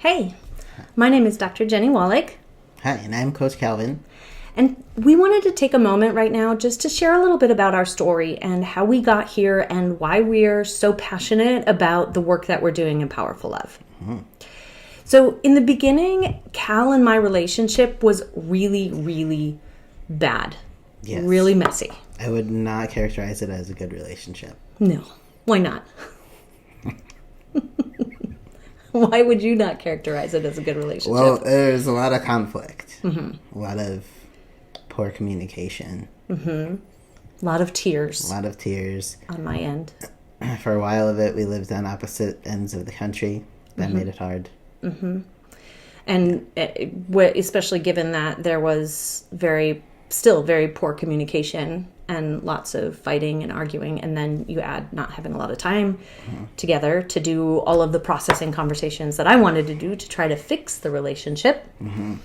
Hey, my name is Dr. Jeni Wallach. Hi, and I'm Coach Calvin. And we wanted to take a moment right now just to share a little bit about our story and how we got here and why we're so passionate about the work that we're doing in PowerfuLove. Mm-hmm. So in the beginning, Cal and my relationship was really, really bad. Yes. Really messy. I would not characterize it as a good relationship. No. Why not? Why would you not characterize it as a good relationship? Well, there's a lot of conflict. Mm-hmm. A lot of poor communication. Mm-hmm. A lot of tears. A lot of tears. On my end. For a while of it, we lived on opposite ends of the country. That made it hard. Mm-hmm. And especially given that there was still very poor communication and lots of fighting and arguing, and then you add not having a lot of time together to do all of the processing conversations that I wanted to do to try to fix the relationship. Mm-hmm.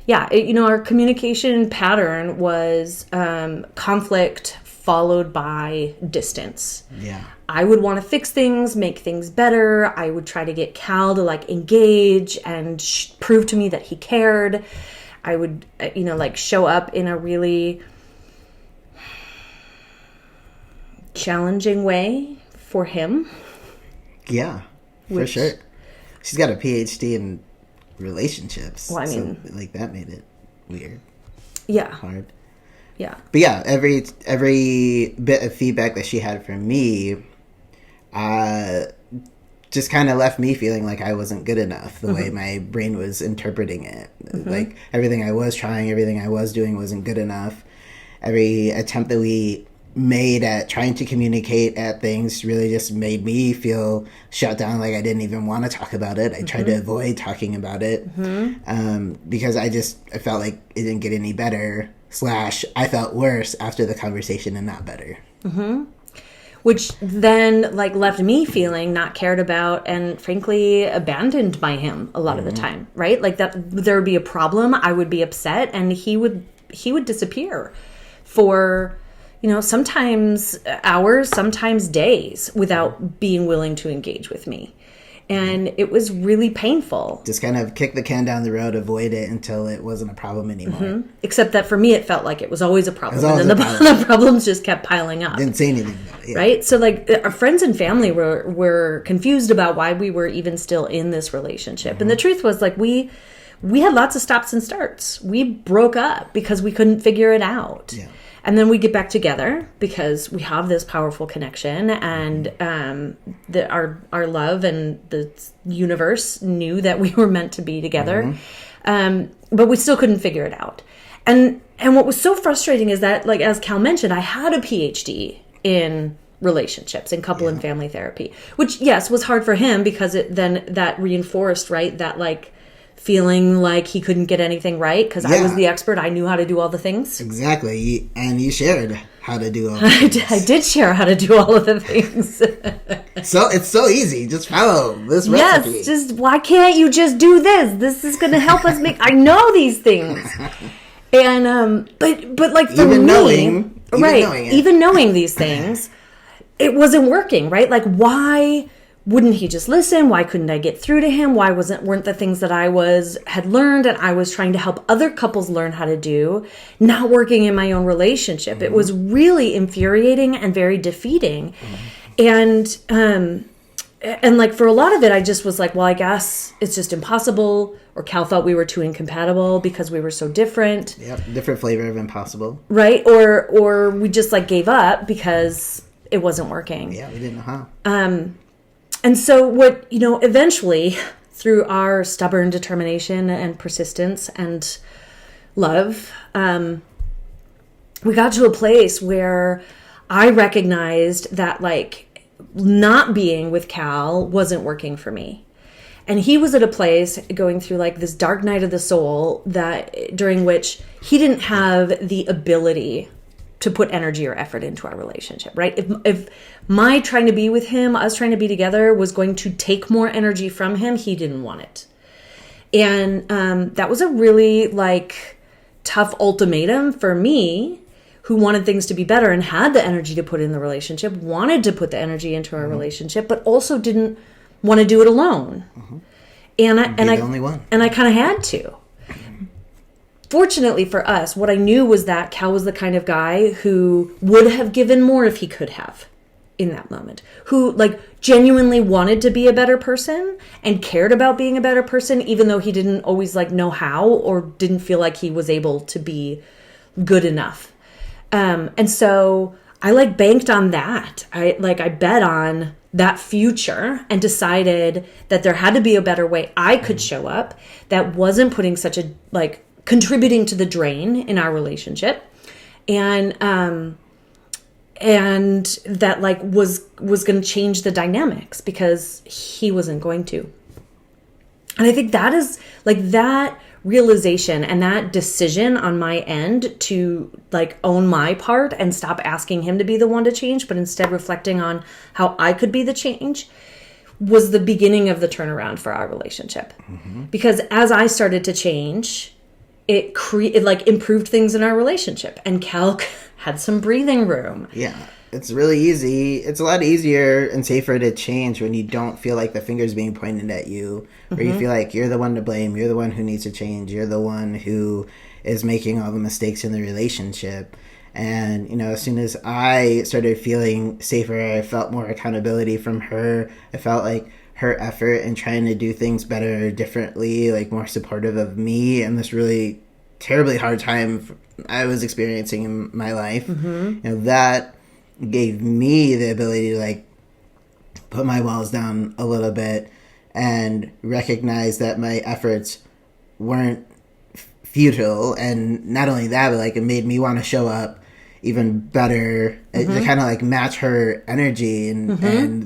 Yeah, our communication pattern was conflict followed by distance. Yeah. I would want to fix things, make things better. I would try to get Cal to engage and prove to me that he cared. I would, show up in a really challenging way for him. Yeah, for sure. She's got a PhD in relationships. Well, I mean, so, that made it weird. Yeah. Hard. Yeah. But yeah, every bit of feedback that she had from me, just kind of left me feeling like I wasn't good enough, the way my brain was interpreting it. Mm-hmm. Everything I was trying, everything I was doing wasn't good enough. Every attempt that we made at trying to communicate at things really just made me feel shut down, like I didn't even want to talk about it. I tried to avoid talking about it because I felt like it didn't get any better, / I felt worse after the conversation and not better. Mm-hmm. Which then left me feeling not cared about and frankly abandoned by him a lot of the time, right? That there would be a problem, I would be upset, and he would disappear for sometimes hours, sometimes days without being willing to engage with me. And it was really painful. Just kind of kick the can down the road, avoid it until it wasn't a problem anymore. Mm-hmm. Except that for me, it felt like it was always a problem. And then the problems just kept piling up. Didn't say anything about it. Yeah. Right? So our friends and family were confused about why we were even still in this relationship. Mm-hmm. And the truth was we had lots of stops and starts. We broke up because we couldn't figure it out. Yeah. And then we get back together because we have this powerful connection, and our love and the universe knew that we were meant to be together. Mm-hmm. But we still couldn't figure it out. And what was so frustrating is that, as Cal mentioned, I had a PhD in relationships, in couple and family therapy, which, yes, was hard for him because that reinforced, right, that feeling like he couldn't get anything right because I was the expert. I knew how to do all the things. Exactly. And you shared how to do all the things. I did share how to do all of the things. So it's so easy. Just follow this recipe. Yes. Just why can't you just do this? This is going to help us make. I know these things. And but for even me, even knowing these things, it wasn't working. Right? Why wouldn't he just listen? Why couldn't I get through to him? Why weren't the things that I had learned and I was trying to help other couples learn how to do not working in my own relationship? Mm-hmm. It was really infuriating and very defeating. Mm-hmm. And for a lot of it, I just was well, I guess it's just impossible. Or Cal thought we were too incompatible because we were so different. Yep, different flavor of impossible. Right? Or we just gave up because it wasn't working. Yeah, we didn't know how. And so eventually, through our stubborn determination and persistence and love, we got to a place where I recognized that not being with Cal wasn't working for me. And he was at a place going through this dark night of the soul during which he didn't have the ability to put energy or effort into our relationship, right? If my trying to be with him, us trying to be together was going to take more energy from him, he didn't want it. And that was a really tough ultimatum for me, who wanted things to be better and had the energy to put in the relationship, wanted to put the energy into our relationship, but also didn't want to do it alone. Mm-hmm. And the only one. And I kind of had to. Fortunately for us, what I knew was that Cal was the kind of guy who would have given more if he could have in that moment, who like genuinely wanted to be a better person and cared about being a better person, even though he didn't always like know how or didn't feel like he was able to be good enough. And so I like banked on that. I bet on that future and decided that there had to be a better way I could show up that wasn't putting such a like contributing to the drain in our relationship. And that like was going to change the dynamics because he wasn't going to. And I think that is like that realization and that decision on my end to like own my part and stop asking him to be the one to change, but instead reflecting on how I could be the change was the beginning of the turnaround for our relationship. Mm-hmm. Because as I started to change, it like improved things in our relationship, and Cal had some breathing room. Yeah. It's really easy. It's a lot easier and safer to change when you don't feel like the finger's being pointed at you, or you feel like you're the one to blame, you're the one who needs to change, you're the one who is making all the mistakes in the relationship. And, you know, as soon as I started feeling safer, I felt more accountability from her. I felt like her effort in trying to do things better, differently, like more supportive of me and this really terribly hard time I was experiencing in my life. You know, that gave me the ability to like put my walls down a little bit and recognize that my efforts weren't futile. And not only that, but like it made me want to show up even better to kind of like match her energy and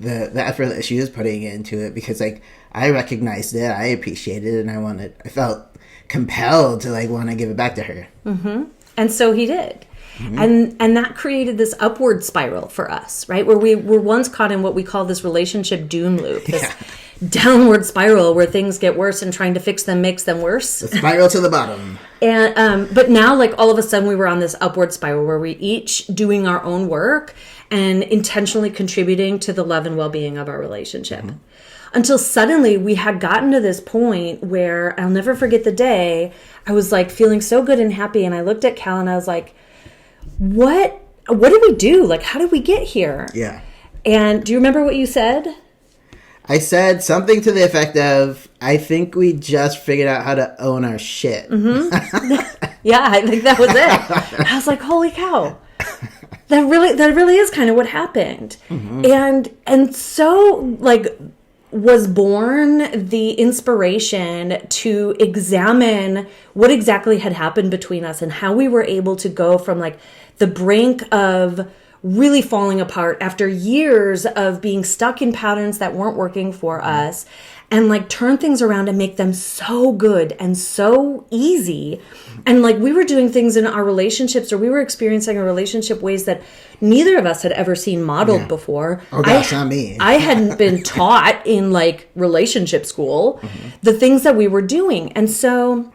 the effort that she was putting into it, because like I recognized it, I appreciated it, and I felt compelled to like want to give it back to her. And so he did. And that created this upward spiral for us, right? Where we were once caught in what we call this relationship doom loop, this downward spiral where things get worse and trying to fix them makes them worse. The spiral to the bottom. And but now, like all of a sudden, we were on this upward spiral where we each doing our own work and intentionally contributing to the love and well-being of our relationship. Until suddenly we had gotten to this point where I'll never forget the day I was like feeling so good and happy, and I looked at Cal and I was like, what did we do? Like, how did we get here? Yeah. And do you remember what you said? I said something to the effect of, I think we just figured out how to own our shit. Yeah, I think that was it. I was like, holy cow. That really is kind of what happened. And so like was born the inspiration to examine what exactly had happened between us and how we were able to go from like the brink of really falling apart after years of being stuck in patterns that weren't working for us, and like turn things around and make them so good and so easy. And like we were doing things in our relationships, or we were experiencing a relationship ways that neither of us had ever seen modeled before. Oh gosh, not me. I hadn't been taught in like relationship school the things that we were doing. And so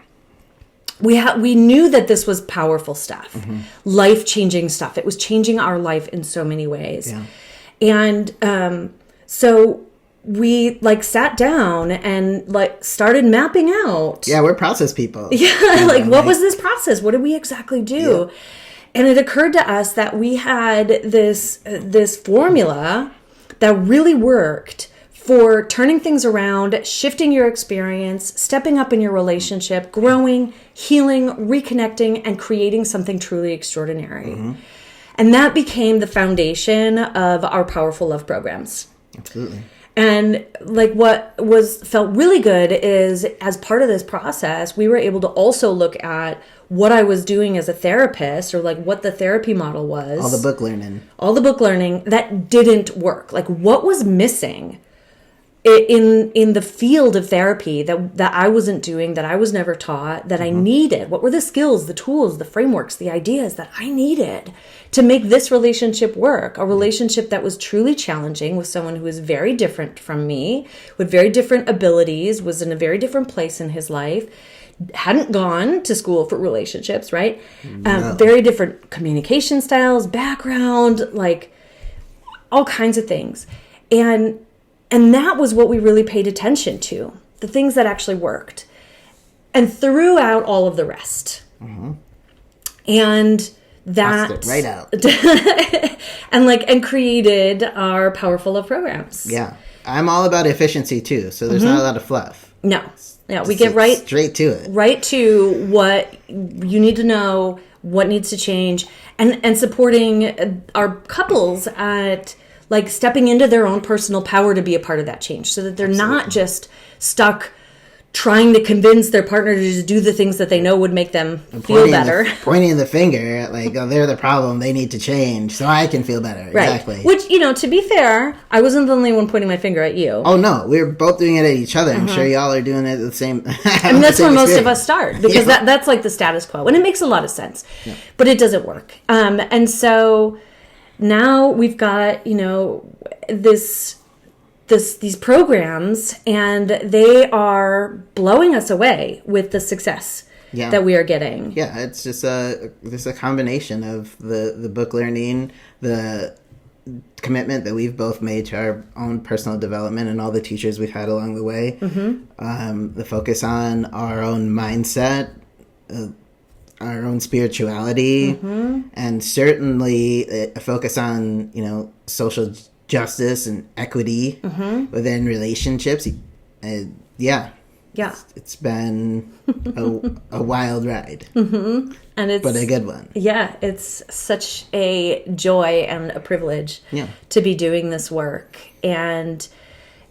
we knew that this was powerful stuff, life-changing stuff. It was changing our life in so many ways. And so we like sat down and like started mapping out. Yeah, we're process people. Yeah, like what was this process? What did we exactly do? Yeah. And it occurred to us that we had this formula that really worked for turning things around, shifting your experience, stepping up in your relationship, growing, healing, reconnecting, and creating something truly extraordinary. And that became the foundation of our PowerfuLove programs. Absolutely. And like what felt really good is as part of this process, we were able to also look at what I was doing as a therapist, or like what the therapy model was. All the book learning that didn't work. Like what was missing in the field of therapy that I wasn't doing, that I was never taught, that I needed? What were the skills, the tools, the frameworks, the ideas that I needed to make this relationship work? A relationship that was truly challenging with someone who was very different from me, with very different abilities, was in a very different place in his life, hadn't gone to school for relationships, right? No. Very different communication styles, background, like all kinds of things. And that was what we really paid attention to. the things that actually worked, and threw out all of the rest. And that Tossed it right out. and created our PowerfuLove programs. Yeah. I'm all about efficiency too, so there's not a lot of fluff. No. Yeah, we get right straight to it. Right to what you need to know, what needs to change, and supporting our couples at like stepping into their own personal power to be a part of that change, so that they're not just stuck trying to convince their partner to just do the things that they know would make them feel better. Pointing the finger at like, oh, they're the problem, they need to change so I can feel better. Right. Exactly. Which, to be fair, I wasn't the only one pointing my finger at you. Oh, no. We were both doing it at each other. I'm sure y'all are doing it the same. And that's where most of us start, because that's like the status quo. And it makes a lot of sense. Yeah. But it doesn't work. And so now we've got, these programs, and they are blowing us away with the success that we are getting. Yeah, it's just a combination of the book learning, the commitment that we've both made to our own personal development and all the teachers we've had along the way, the focus on our own mindset, our own spirituality, and certainly a focus on, social justice and equity within relationships. It's been a wild ride, and but a good one. Yeah, it's such a joy and a privilege to be doing this work. And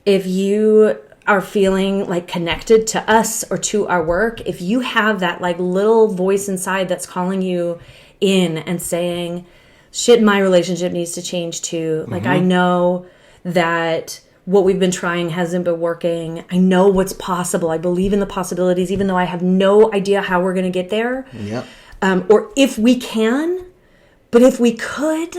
if you are feeling like connected to us or to our work, if you have that like little voice inside that's calling you in and saying, shit, my relationship needs to change too. Like, I know that what we've been trying hasn't been working. I know what's possible. I believe in the possibilities, even though I have no idea how we're going to get there. Yep. Or if we can, but if we could,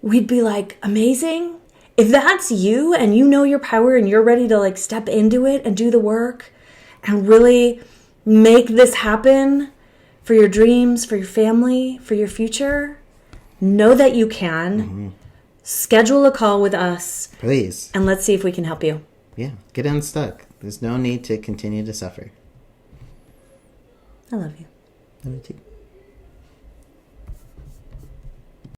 we'd be like, amazing. If that's you and you know your power and you're ready to like step into it and do the work and really make this happen for your dreams, for your family, for your future, know that you can. Schedule a call with us. Please. And let's see if we can help you. Yeah. Get unstuck. There's no need to continue to suffer. I love you. Love you too.